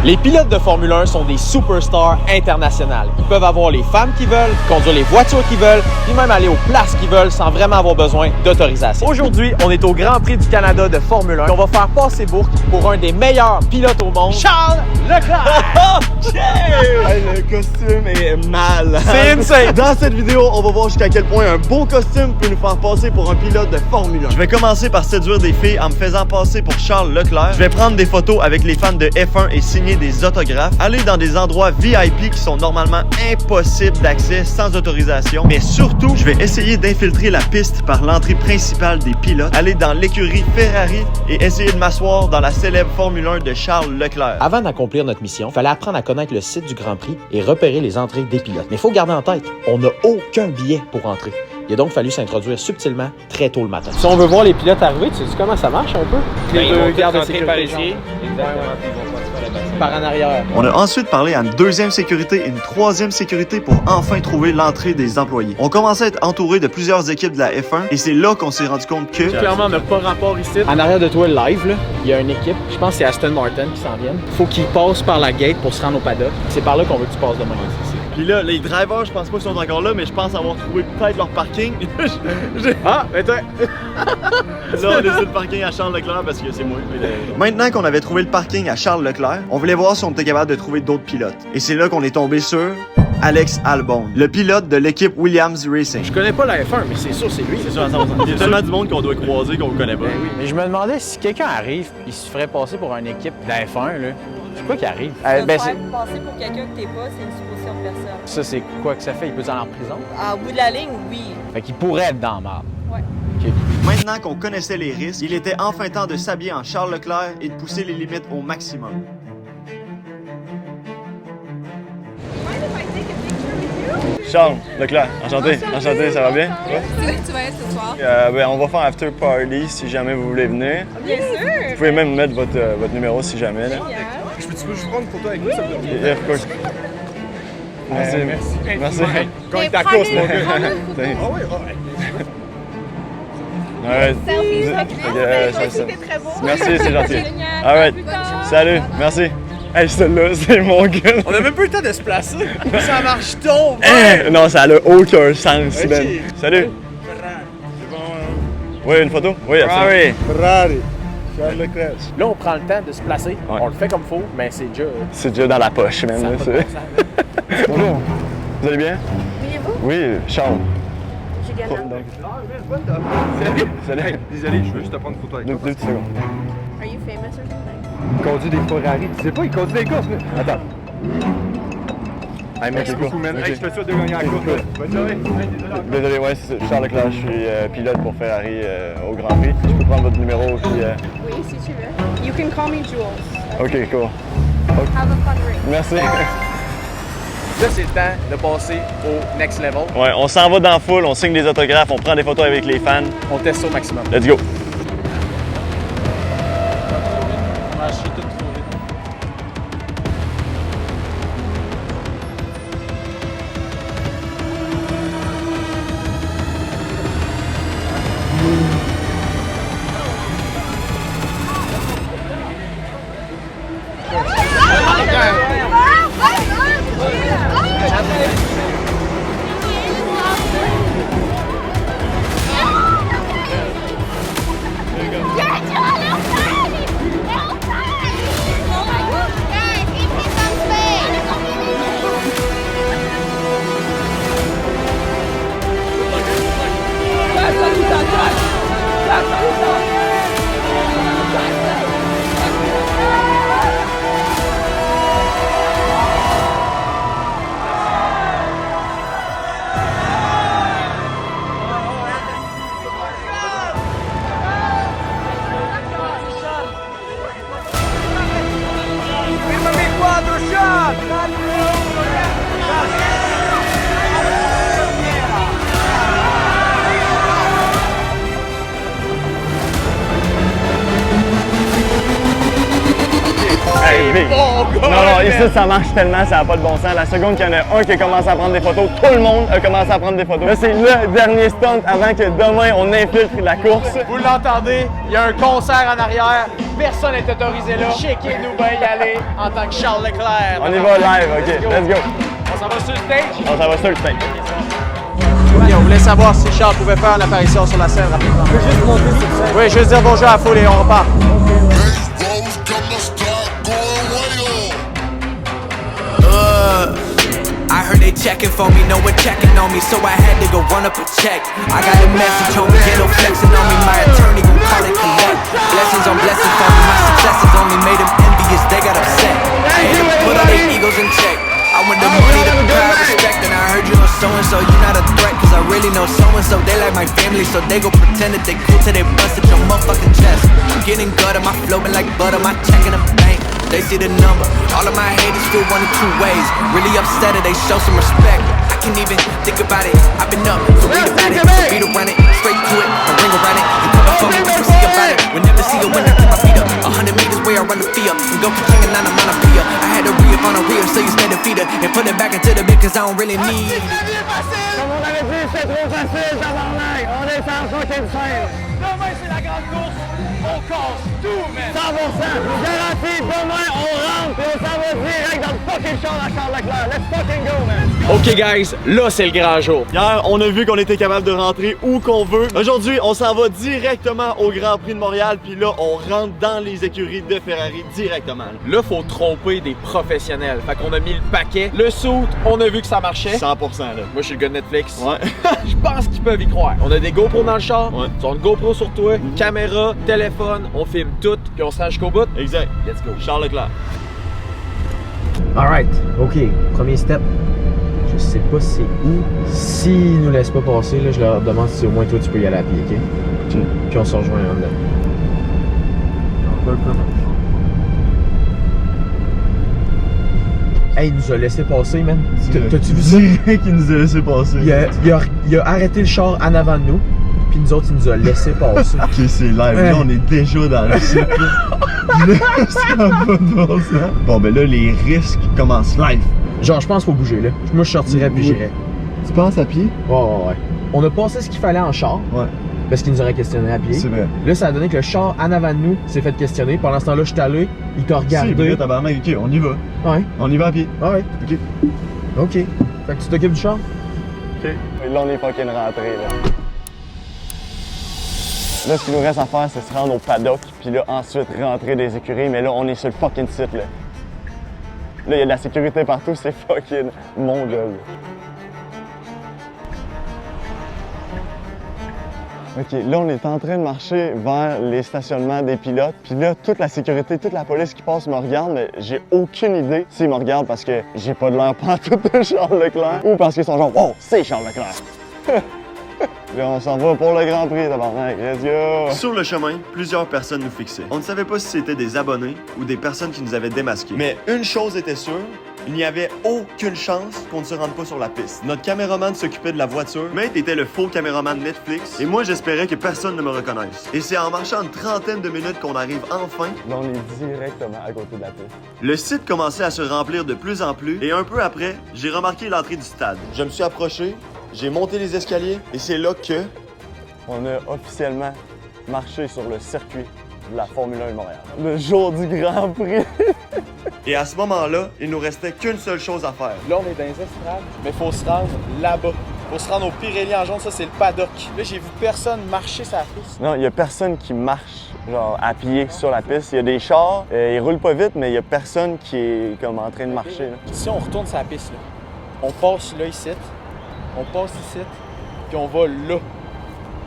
Les pilotes de Formule 1 sont des superstars internationales. Ils peuvent avoir les femmes qu'ils veulent, conduire les voitures qu'ils veulent, puis même aller aux places qu'ils veulent sans vraiment avoir besoin d'autorisation. Aujourd'hui, on est au Grand Prix du Canada de Formule 1 et on va faire passer Bourque pour un des meilleurs pilotes au monde, Charles Leclerc! Hey, le costume est mal. C'est insane! Dans cette vidéo, on va voir jusqu'à quel point un beau costume peut nous faire passer pour un pilote de Formule 1. Je vais commencer par séduire des filles en me faisant passer pour Charles Leclerc. Je vais prendre des photos avec les fans de F1 et signer des autographes. Aller dans des endroits VIP qui sont normalement impossibles d'accès sans autorisation. Mais surtout, je vais essayer d'infiltrer la piste par l'entrée principale des pilotes. Aller dans l'écurie Ferrari et essayer de m'asseoir dans la célèbre Formule 1 de Charles Leclerc. Avant d'accomplir notre mission, il fallait apprendre à connaître le site du Grand Prix et repérer les entrées des pilotes. Mais il faut garder en tête, on n'a aucun billet pour entrer. Il a donc fallu s'introduire subtilement très tôt le matin. Si on veut voir les pilotes arriver, tu sais comment ça marche un peu? Les deux gardes de sécurité sécurité par ici. Par en arrière. On a ensuite parlé à une deuxième sécurité et une troisième sécurité pour enfin trouver l'entrée des employés. On commençait à être entouré de plusieurs équipes de la F1 et c'est là qu'on s'est rendu compte que... Clairement, on n'a pas rapport ici. En arrière de toi, live, là, il y a une équipe. Je pense que c'est Aston Martin qui s'en vient. Faut qu'ils passent par la gate pour se rendre au paddock. C'est par là qu'on veut que tu passes demain. Puis là, les drivers, je pense pas qu'ils sont encore là, mais je pense avoir trouvé peut-être leur parking. Ah, mais toi! Là, on est sur le parking à Charles Leclerc parce que c'est moi. Maintenant qu'on avait trouvé le parking à Charles Leclerc, on voulait voir si on était capable de trouver d'autres pilotes. Et c'est là qu'on est tombé sur Alex Albon, le pilote de l'équipe Williams Racing. Je connais pas la F1, mais c'est sûr, c'est lui. C'est sûr, à 100%. Il y a tellement du monde qu'on doit croiser qu'on le connaît pas. Mais je me demandais si quelqu'un arrive il se ferait passer pour une équipe de la F1, là. C'est quoi qui arrive? Te faire passer pour quelqu'un que t'es pas, c'est une supposition de personne. Ça, c'est quoi que ça fait? Il peut aller en prison? Au bout de la ligne, oui. Fait qu'il pourrait être dans le marbre. Ouais. OK. Maintenant qu'on connaissait les risques, il était enfin temps de s'habiller en Charles Leclerc et de pousser les limites au maximum. Charles Leclerc, enchanté, enchanté, ça va bien? C'est où tu vas être ce soir? On va faire after party si jamais vous voulez venir. Bien sûr! Vous pouvez même mettre votre numéro si jamais. Là. Je peux juste prendre une photo avec nous, ça peut Yeah, of course. Merci. Merci. Gagne ta course, mon gars. Ah oui, Alright. C'était très beau. Merci, c'est gentil. Génial. Alright. À plus tard. Salut, merci. Hey, celui-là, c'est mon gars. On a même pas eu le temps de se placer. Ça marche tôt. Non, ça a aucun sens, Ok. Ben. Salut. C'est bon. Oui, une photo? Oui, absolument. Ferrari. Charles Leclerc. Là, on prend le temps de se placer. Ouais. On le fait comme il faut, mais c'est déjà... C'est déjà dans la poche, même. Ça là, a pas de c'est- bon sens. Bonjour. Vous allez bien? Oui, et vous? Oui, Charles. Juliana. Salut. Désolé, je veux juste te prendre une photo avec Deux toi. petites secondes. Are you famous or something? Il conduit des Ferrari. Tu sais pas, il conduit des courses. Attends. Hey, merci Beaucoup, man. Ok. Hey, je te souhaite de gagner la course. Bonne journée. Désolé, ouais, c'est Charles Leclerc, je suis pilote pour Ferrari au Grand Prix. Je peux prendre votre numéro, puis... Oui, si tu veux. You can call me Jules. Ok, cool. Have a fun race. Merci. Là, c'est le temps de passer au next level. Ouais, on s'en va dans la foule, on signe des autographes, on prend des photos avec les fans. On teste ça au maximum. Let's go. Hey, Vic. Non, ici ça marche tellement, ça n'a pas de bon sens. La seconde qu'il y en a un qui a commencé à prendre des photos, tout le monde a commencé à prendre des photos. Là, c'est le dernier stunt avant que demain on infiltre la course. Vous l'entendez, il y a un concert en arrière. Personne n'est autorisé là. Checkez-nous bien y aller en tant que Charles Leclerc. On y va live, ok, let's go. On s'en va sur le stage. On s'en va sur le stage. Ok, on voulait savoir si Charles pouvait faire une apparition sur la scène rapidement. Je peux juste monter sur scène. Oui, juste dire bonjour à la foule et on repart. I heard they checking for me, no one checking on me, so I had to go run up a check. I got a message, hope get no flexing on me, my attorney gon' call it collect. Blessings on blessings for me, my successes only made them envious, they got upset. I had to put all their egos in check. I want the money, the power, respect, and I heard you know so-and-so, you not a threat, cause I really know so-and-so. They like my family, so they go pretend that they cool till they bust at your motherfucking chest. I'm getting gutter, my flowing like butter, my check in the bank. They see the number, all of my haters feel one of two ways. Really upset or they show some respect. I can't even think about it, I've been up, so read about it, so beat around it, straight to it, a ring around it. You coming for me, we see about it, we never see a winner, keep my feet up. 100 meters where I run the fee up, and go king and I'm on a fear. I had to re-up on a reel, so you spend a feeder, and put it back into the bit, cause I don't really need it. Comme on avait dit, c'est trop facile, tabarnak! On est sans fucking scène! Demain, c'est la grande course. On casse tout, man. 100%! Je vous garantis, demain, on rentre et on s'en va direct dans le fucking char à Charles Leclerc. Let's fucking go, man! OK, guys, là, c'est le grand jour. Hier, on a vu qu'on était capable de rentrer où qu'on veut. Aujourd'hui, on s'en va directement au Grand Prix de Montréal, puis là, on rentre dans les écuries de Ferrari directement. Là, faut tromper des professionnels. Fait qu'on a mis le paquet. Le suit, on a vu que ça marchait. 100% là. Moi, je suis le gars de Netflix. Ouais. Je pense qu'ils peuvent y croire. On a des GoPro dans le char. Ouais. Ils ont une GoPro sur toi, une caméra, téléphone. On filme tout, puis on se rend jusqu'au bout. Exact. Let's go. Charles Leclerc. Alright, ok, premier step. Je sais pas c'est où. S'ils nous laissent pas passer, là, je leur demande si au moins toi tu peux y aller à pied, ok? Puis on se rejoint en dedans. Hey, il nous a laissé passer, man. T'as-tu vu ça? Direct qu'il nous a laissé passer. Il a arrêté le char en avant de nous, puis nous autres, il nous a laissé passer. Ok, c'est live. Là, on est déjà dans le site. Là, ça va pas de bon sens. Bon, ben là, les risques commencent live. Genre, je pense qu'il faut bouger, là. Moi, je sortirais puis j'irais. Tu passes à pied? Ouais. On a passé ce qu'il fallait en char, Ouais, parce qu'il nous aurait questionné à pied. c'est vrai. Là, ça a donné que le char en avant de nous s'est fait questionner. Pendant ce temps-là, je suis allé, il t'a C'est regardé. vrai, tabarnak. Ok, on y va. Ouais, On y va à pied. ouais. Ok. Ok. Fait que tu t'occupes du char? Ok. Et là, on est fucking rentré, là. Là, ce qu'il nous reste à faire, c'est se rendre au paddock, puis là, ensuite, rentrer des écuries. Mais là, on est sur le fucking site, là. Là, il y a de la sécurité partout, c'est fucking mongol. Ok, là, on est en train de marcher vers les stationnements des pilotes. Puis là, toute la sécurité, toute la police qui passe me regarde, mais j'ai aucune idée s'ils me regardent parce que j'ai pas de l'air pantoute de Charles Leclerc ou parce qu'ils sont genre « Oh, c'est Charles Leclerc! » Là, on s'en va pour le Grand Prix, tabarnak. Let's go! Sur le chemin, plusieurs personnes nous fixaient. On ne savait pas si c'était des abonnés ou des personnes qui nous avaient démasqués. Mais une chose était sûre, il n'y avait aucune chance qu'on ne se rende pas sur la piste. Notre caméraman s'occupait de la voiture, Mate était le faux caméraman Netflix, et moi j'espérais que personne ne me reconnaisse. Et c'est en marchant une trentaine de minutes qu'on arrive enfin. Là, on est directement à côté de la piste. Le site commençait à se remplir de plus en plus, et un peu après, j'ai remarqué l'entrée du stade. Je me suis approché, j'ai monté les escaliers, et c'est là que... on a officiellement marché sur le circuit de la Formule 1 de Montréal. Le jour du Grand Prix! Et à ce moment-là, il nous restait qu'une seule chose à faire. Là, on est dans les estrades, mais faut se rendre là-bas. Faut se rendre au Pirelli en jaune, ça c'est le paddock. Là, j'ai vu personne marcher sur la piste. Non, il y a personne qui marche genre à pied sur la piste. Il y a des chars, ils roulent pas vite, mais il y a personne qui est comme en train de marcher. Là. Si on retourne sur la piste, là, on passe là ici, on passe ici, puis on va là.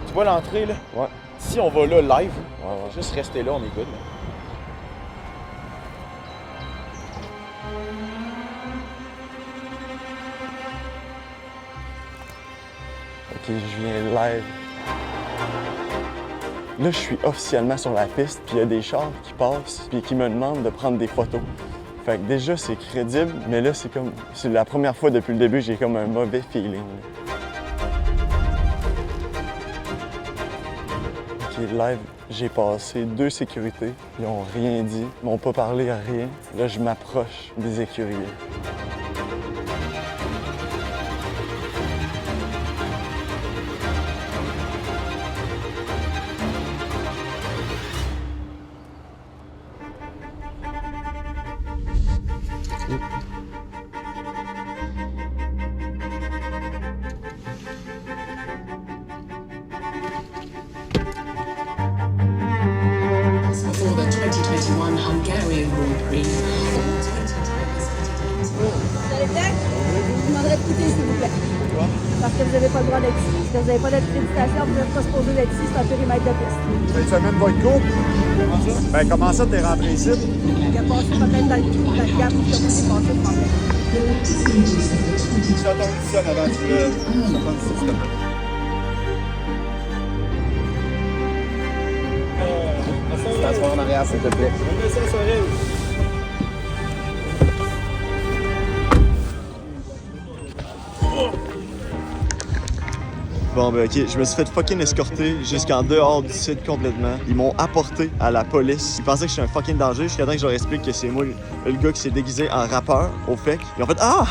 Tu vois l'entrée là? Ouais. Si on va là live, Ouais. juste rester là, on est good. Là. Ok, je viens live. Là, je suis officiellement sur la piste, puis il y a des chars qui passent, puis qui me demandent de prendre des photos. Fait que déjà, c'est crédible, mais là, c'est la première fois depuis le début, j'ai comme un mauvais feeling. Ok, live, j'ai passé 2 sécurités, ils ont rien dit, ils m'ont pas parlé à rien. Là, je m'approche des écuries. Before the 2021 Hungarian Grand Prix. Je vous demanderais de quitter, s'il vous plaît. Parce que vous n'avez pas le droit d'être ici. Parce que vous n'avez pas d'accréditation, vous n'êtes pas supposé d'être ici, c'est un périmètre de piste. Cette semaine va être courte. Comment ça? Ben, comment ça, t'es rentré ici? Il a passé peut-être dans le trou, dans le gap, puis il a passé le problème. J'attends une sonne avant que tu le... J'attends une sonne. T'asseoir en arrière, s'il te plaît. Bon, ben ok, je me suis fait fucking escorter jusqu'en dehors du site complètement. Ils m'ont apporté à la police. Ils pensaient que j'étais un fucking danger jusqu'à temps que je leur explique que c'est moi le gars qui s'est déguisé en rappeur au FEC. Ils ont fait ah!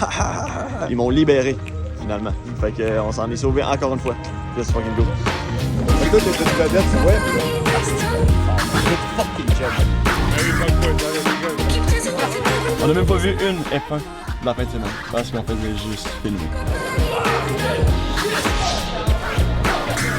Ils m'ont libéré finalement. Fait que on s'en est sauvé encore une fois. Let's fucking go. Toi, t'es une vedette, c'est vrai? On a même pas vu une F1 de la fin de semaine parce qu'on faisait juste filmer.